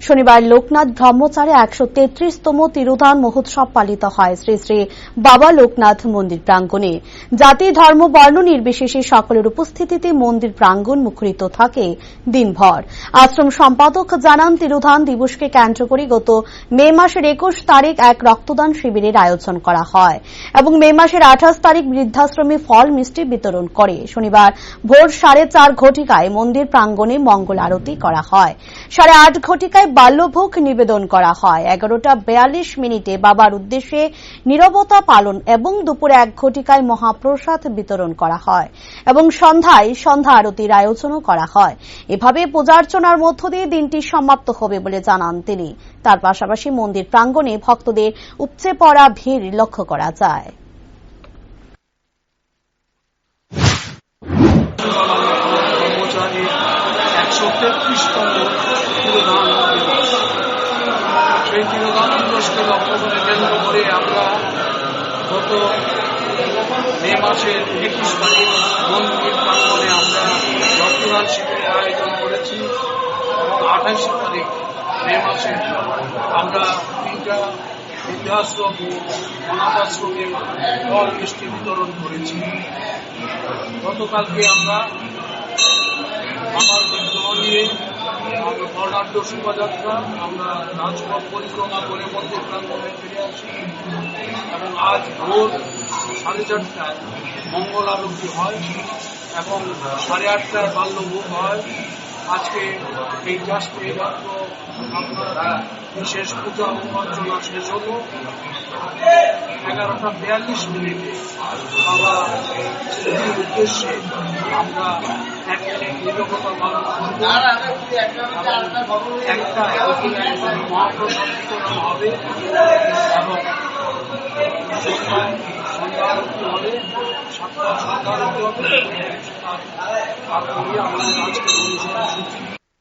শনিবার লোকনাথ ব্রহ্মচারে ১৩৩তম তিরোধান মহোৎসব পালিত হয় শ্রী শ্রী বাবা লোকনাথ মন্দির প্রাঙ্গণে। জাতি ধর্ম বর্ণ নির্বিশেষে সকলের উপস্থিতিতে মন্দির প্রাঙ্গণ মুখরিত থাকে দিনভর। আশ্রম সম্পাদক জানান, তিরোধান দিবসকে কেন্দ্র করে গত মে মাসের ২১ তারিখ এক রক্তদান শিবিরের আয়োজন করা হয় এবং মে মাসের ২৮ তারিখ বৃদ্ধাশ্রমে ফল মিষ্টি বিতরণ করে। শনিবার ভোর ৪:৩০ ঘটিকায় মন্দির প্রাঙ্গণে মঙ্গল আরতি করা হয়। ৮:৩০ ঘটিকায় বাল্যভোগ নিবেদন করা হয়। ১১:৪২ বাবার উদ্দেশ্যে নীরবতা পালন এবং দুপুরে ১ ঘটিকায় মহাপ্রসাদ বিতরণ করা হয় এবং সন্ধ্যায় সন্ধ্যা আরতির আয়োজনও করা হয়। এভাবে পূজার্চনার মধ্য দিয়ে দিনটি সমাপ্ত হবে বলে জানান তিনি। তার পাশাপাশি মন্দির প্রাঙ্গণে ভক্তদের উপচে পড়া ভিড় লক্ষ্য করা যায়। সেই তিরোধান দিবসকে লক্ষ্য করে কেন্দ্র করে আমরা গত মে মাসের ২১ তারিখ মন্দির প্রাঙ্গণে আমরা রক্তদান শিবিরের আয়োজন করেছি এবং ২৮ তারিখ মে মাসে আমরা ৩টা বৃদ্ধাশ্রম ও অনাথ আশ্রমে ফল মিষ্টি বিতরণ করেছি। গতকালকে আমরা বাবার বিগ্রহ নিয়ে বর্ণাঢ্য শোভাযাত্রা আমরা রাজপথ পরিক্রমা করে মন্দির প্রাঙ্গণে ফিরে আসি এবং আজ ভোর ৪:৩০ মঙ্গল আরতি হয় এবং ৮:৩০ বাল্যভোগ হয়। আজকে এই জাস্ট মাত্র আপনার বিশেষ পূজা অর্চনা শেষ হল। ১১:৪২ বাবা উদ্দেশ্যে আমরা ১ মিনিট নীরবতা পালন করব। একটা মহাপ্রসাদ বিতরণ হবে এবং সন্ধ্যা আরতি হবে। ৭টা সন্ধ্যা আরতি হবে। তারপরে আমাদের আজকের অনুষ্ঠান সূচি